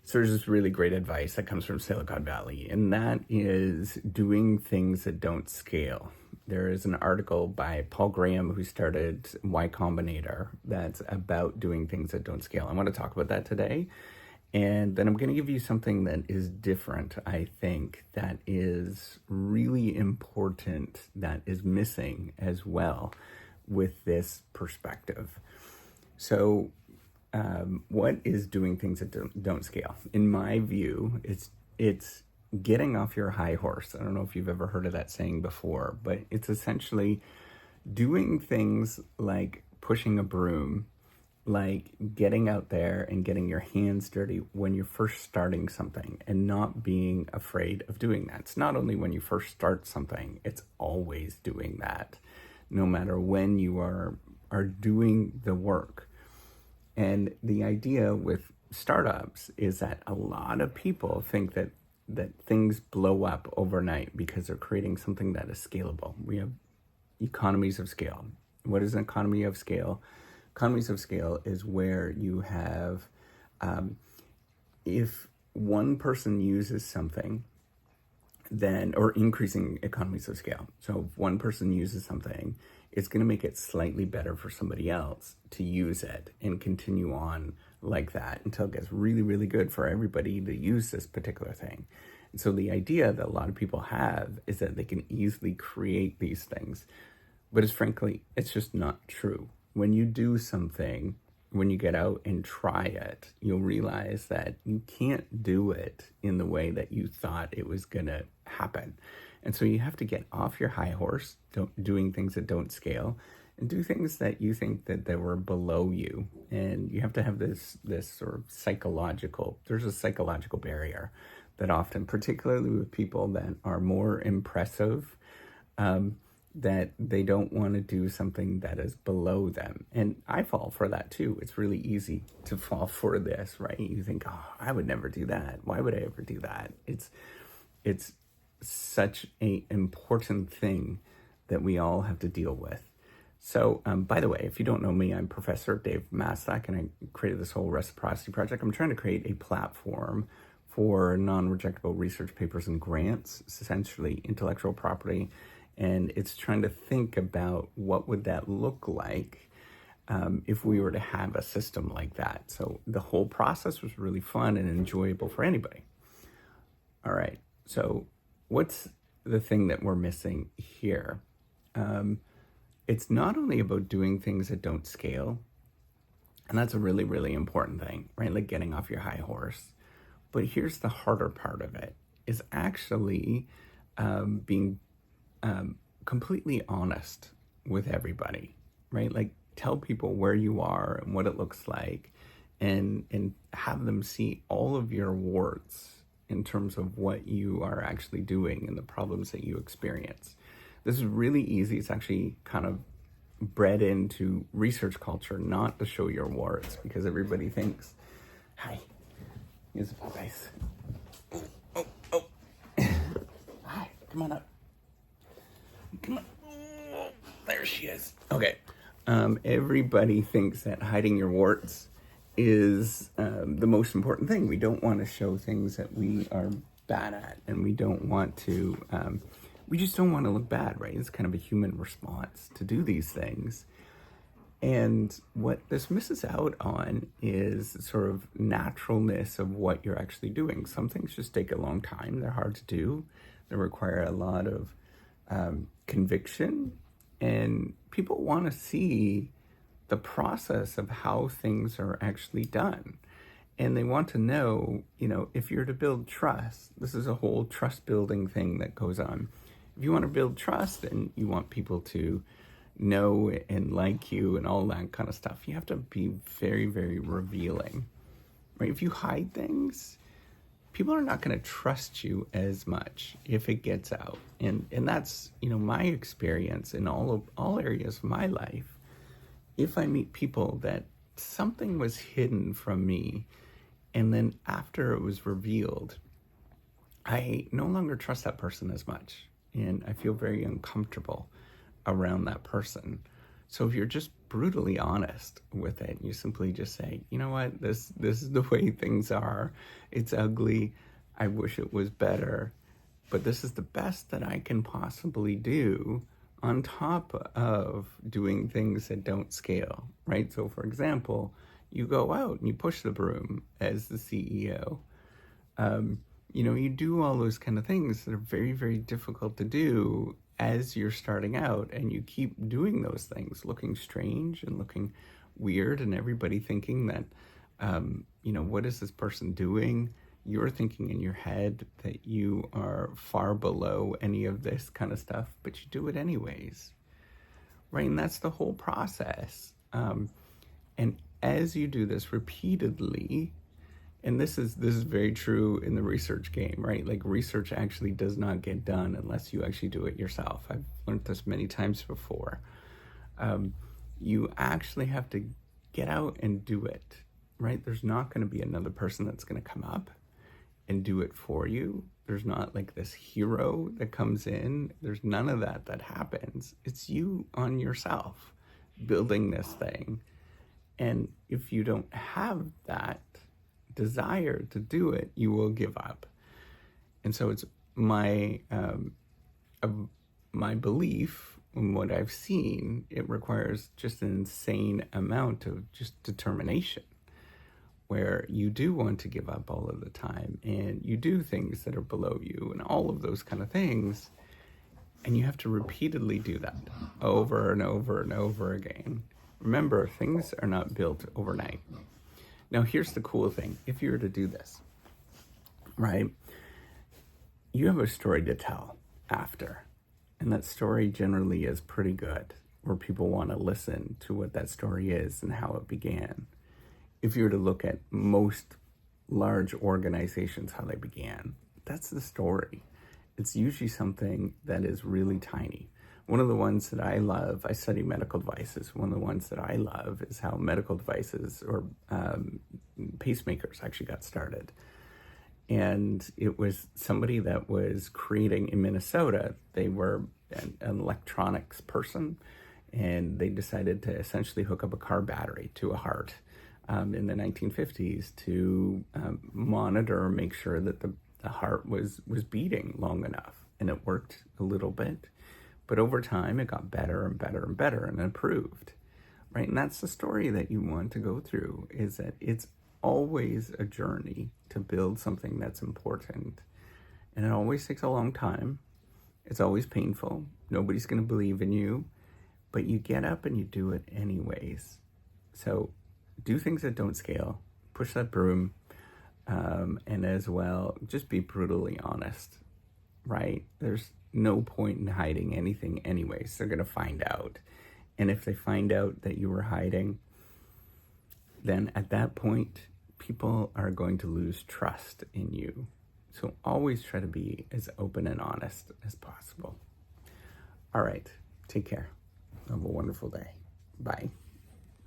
So there's this really great advice that comes from Silicon Valley, and that is doing things that don't scale. There is an article by Paul Graham, who started Y Combinator, that's about doing things that don't scale. I want to talk about that today. And then I'm going to give you something that is different, I think, that is really important, that is missing as well with this perspective. So, what is doing things that don't scale? In my view, it's getting off your high horse. I don't know if you've ever heard of that saying before, but it's essentially doing things like pushing a broom, like getting out there and getting your hands dirty when you're first starting something, and not being afraid of doing that. It's not only when you first start something, it's always doing that, no matter when you are doing the work. And the idea with startups is that a lot of people think that things blow up overnight because they're creating something that is scalable. We have economies of scale. What is an economy of scale? Economies of scale is where you have, if one person uses something, then, or increasing economies of scale. So if one person uses something, it's going to make it slightly better for somebody else to use it, and continue on like that until it gets really, really good for everybody to use this particular thing. And so the idea that a lot of people have is that they can easily create these things, but it's just not true. When you do something, when you get out and try it, you'll realize that you can't do it in the way that you thought it was going to happen. And so you have to get off your high horse, doing things that don't scale, and do things that you think that they were below you. And you have to have this sort of there's a psychological barrier that often, particularly with people that are more impressive, that they don't want to do something that is below them. And I fall for that too. It's really easy to fall for this, right? You think, oh, I would never do that. Why would I ever do that? It's such an important thing that we all have to deal with. So, by the way, if you don't know me, I'm Professor Dave Maslach, and I created this whole reciprocity project. I'm trying to create a platform for non-rejectable research papers and grants. It's essentially intellectual property, and it's trying to think about what would that look like if we were to have a system like that. So the whole process was really fun and enjoyable for anybody. All right, so what's the thing that we're missing here? It's not only about doing things that don't scale, and that's a really, really important thing, right? Like getting off your high horse. But here's the harder part of it, is actually being completely honest with everybody, right? Like tell people where you are and what it looks like, and have them see all of your warts in terms of what you are actually doing and the problems that you experience. This is really easy. It's actually kind of bred into research culture not to show your warts, because everybody thinks, hi, here's the puppies. Oh. Hi, come on up. Come on. Oh, there she is. Okay. Everybody thinks that hiding your warts is the most important thing. We don't want to show things that we are bad at, and we don't want to, we just don't want to look bad, right? It's kind of a human response to do these things. And what this misses out on is sort of naturalness of what you're actually doing. Some things just take a long time. They're hard to do. They require a lot of conviction, and people want to see the process of how things are actually done. And they want to know, if you're to build trust, this is a whole trust building thing that goes on. If you want to build trust and you want people to know and like you and all that kind of stuff, you have to be very, very revealing, right? If you hide things, people are not going to trust you as much if it gets out. And that's, my experience in all areas of my life. If I meet people that something was hidden from me, and then after it was revealed, I no longer trust that person as much. And I feel very uncomfortable around that person. So if you're just brutally honest with it, you simply just say, you know what, this is the way things are. It's ugly. I wish it was better, but this is the best that I can possibly do on top of doing things that don't scale, right? So for example, you go out and you push the broom as the CEO. You do all those kind of things that are very, very difficult to do as you're starting out, and you keep doing those things, looking strange and looking weird, and everybody thinking that, what is this person doing? You're thinking in your head that you are far below any of this kind of stuff, but you do it anyways, right? And that's the whole process. And as you do this repeatedly, and this is very true in the research game, right? Like, research actually does not get done unless you actually do it yourself. I've learned this many times before. You actually have to get out and do it, right? There's not going to be another person that's going to come up and do it for you. There's not like this hero that comes in. There's none of that happens. It's you on yourself building this thing. And if you don't have that desire to do it, you will give up. And so it's my belief, and what I've seen, it requires just an insane amount of just determination, where you do want to give up all of the time, and you do things that are below you and all of those kind of things, and you have to repeatedly do that over and over and over again. Remember, things are not built overnight. Now, here's the cool thing. If you were to do this, right, you have a story to tell after. And that story generally is pretty good, where people want to listen to what that story is and how it began. If you were to look at most large organizations, how they began, that's the story. It's usually something that is really tiny. One of the ones that I love, I study medical devices. One of the ones that I love is how medical devices, or pacemakers, actually got started. And it was somebody that was creating in Minnesota. They were an electronics person, and they decided to essentially hook up a car battery to a heart in the 1950s to monitor, make sure that the heart was beating long enough. And it worked a little bit. But over time, it got better and better and better and improved, right? And that's the story that you want to go through, is that it's always a journey to build something that's important. And it always takes a long time. It's always painful. Nobody's going to believe in you, but you get up and you do it anyways. So do things that don't scale, push that broom, and as well, just be brutally honest, right? There's no point in hiding anything anyways. They're going to find out. And if they find out that you were hiding, then at that point, people are going to lose trust in you. So always try to be as open and honest as possible. All right. Take care. Have a wonderful day. Bye.